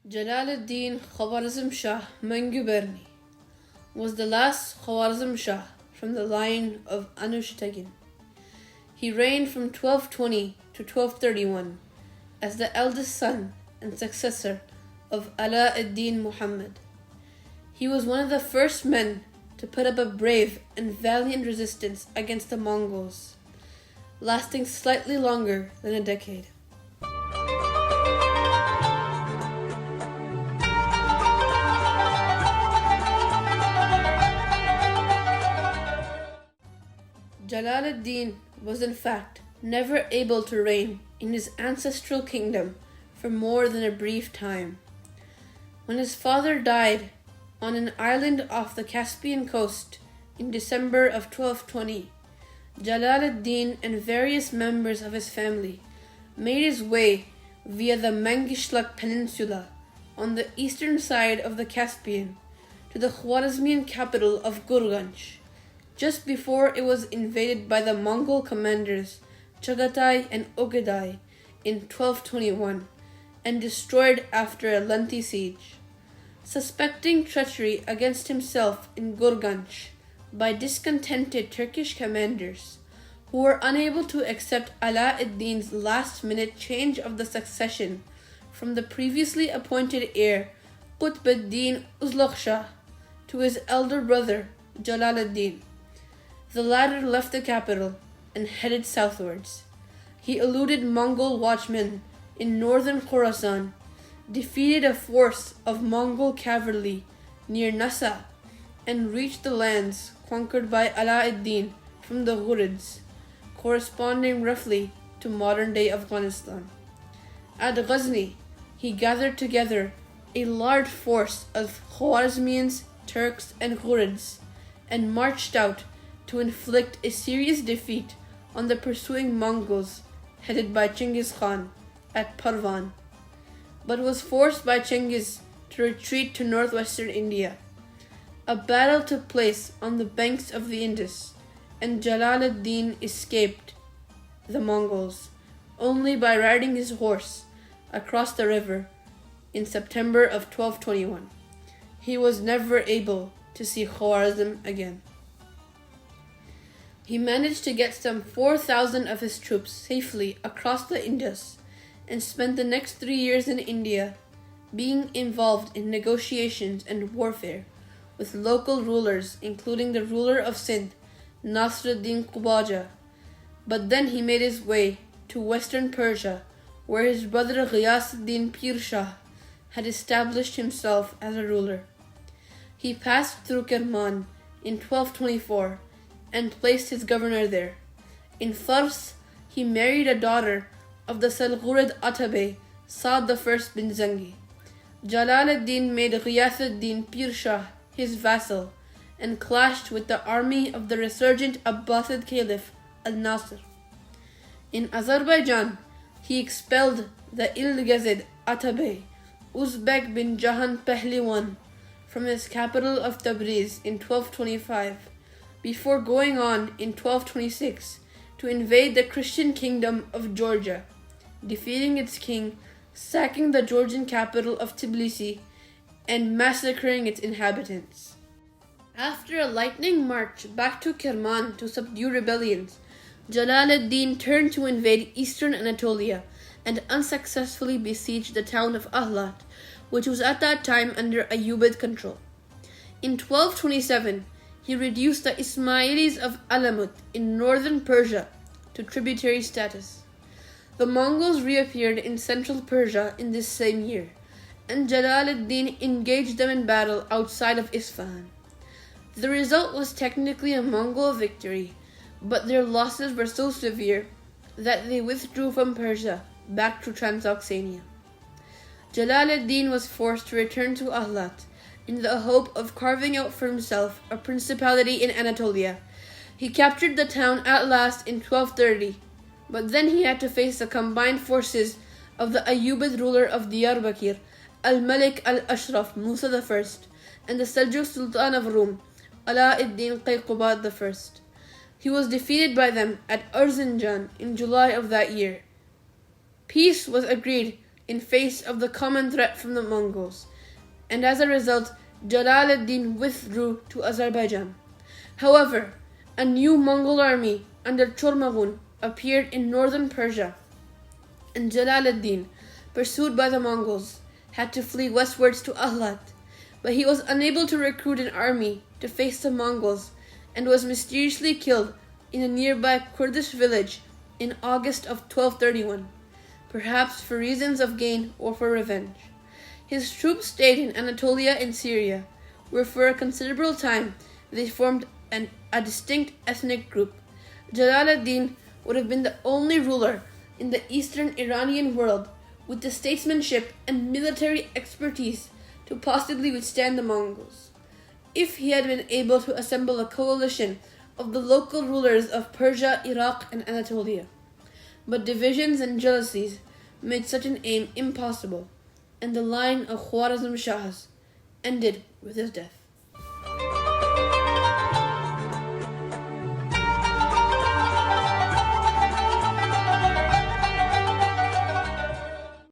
Jalaladdin Khwarazamshah Manguberni was the last Khwarazamshah from the line of Anushtagin. He reigned from 1220 to 1231 as the eldest son and successor of Alauddin Muhammad. He was one of the first men to put up a brave and valiant resistance against the Mongols, lasting slightly longer than a decade. Jalaladdin was in fact never able to reign in his ancestral kingdom for more than a brief time. When his father died on an island off the Caspian coast in December of 1220, Jalaladdin and various members of his family made his way via the Mangishlak Peninsula on the eastern side of the Caspian to the Khwarazmian capital of Gurganj, just before it was invaded by the Mongol commanders Chagatai and Ogedai in 1221 and destroyed after a lengthy siege. Suspecting treachery against himself in Gurganj by discontented Turkish commanders who were unable to accept Alauddin's last-minute change of the succession from the previously appointed heir Qutb-ud-Din Uzlaq-Shah to his elder brother Jalaladdin, the latter left the capital and headed southwards. He eluded Mongol watchmen in northern Khorasan, defeated a force of Mongol cavalry near Nassa, and reached the lands conquered by Alauddin from the Ghurids, corresponding roughly to modern-day Afghanistan. At Ghazni, he gathered together a large force of Khwarazmians, Turks, and Ghurids, and marched out to inflict a serious defeat on the pursuing Mongols headed by Chinggis Khan at Parvan, but was forced by Chinggis to retreat to northwestern India. A battle took place on the banks of the Indus, and Jalaladdin escaped the Mongols only by riding his horse across the river in September of 1221. He was never able to see Khwarazm again. He managed to get some 4,000 of his troops safely across the Indus and spent the next 3 years in India being involved in negotiations and warfare with local rulers, including the ruler of Sindh, Nasruddin Qubaja. But then he made his way to western Persia, where his brother Ghiyasuddin Pir Shah had established himself as a ruler. He passed through Kerman in 1224 and placed his governor there. In Fars, he married a daughter of the Salghurid Atabey, Saad I bin Zangi. Jalaladdin made Ghiyasuddin Pir Shah his vassal and clashed with the army of the resurgent Abbasid Caliph al-Nasir. In Azerbaijan, he expelled the Ilgazid Atabey, Uzbek bin Jahan Pehliwan, from his capital of Tabriz in 1225, before going on in 1226 to invade the Christian kingdom of Georgia, defeating its king, sacking the Georgian capital of Tbilisi, and massacring its inhabitants. After a lightning march back to Kerman to subdue rebellions, Jalaladdin turned to invade eastern Anatolia and unsuccessfully besieged the town of Ahlat, which was at that time under Ayyubid control. In 1227, he reduced the Ismailis of Alamut in northern Persia to tributary status. The Mongols reappeared in central Persia in this same year, and Jalaladdin engaged them in battle outside of Isfahan. The result was technically a Mongol victory, but their losses were so severe that they withdrew from Persia back to Transoxania. Jalaladdin was forced to return to Ahlat in the hope of carving out for himself a principality in Anatolia. He captured the town at last in 1230, but then he had to face the combined forces of the Ayyubid ruler of Diyarbakir, Al-Malik al-Ashraf Musa I, and the Seljuk Sultan of Rum, Alauddin Qayqubad I. He was defeated by them at Erzincan in July of that year. Peace was agreed in face of the common threat from the Mongols, and as a result, Jalaladdin withdrew to Azerbaijan. However, a new Mongol army under Chormagun appeared in northern Persia, and Jalaladdin, pursued by the Mongols, had to flee westwards to Ahlat, but he was unable to recruit an army to face the Mongols and was mysteriously killed in a nearby Kurdish village in August of 1231, perhaps for reasons of gain or for revenge. His troops stayed in Anatolia and Syria, where for a considerable time they formed a distinct ethnic group. Jalaladdin would have been the only ruler in the eastern Iranian world with the statesmanship and military expertise to possibly withstand the Mongols, if he had been able to assemble a coalition of the local rulers of Persia, Iraq, and Anatolia. But divisions and jealousies made such an aim impossible, and the line of Khwarazmshahs ended with his death.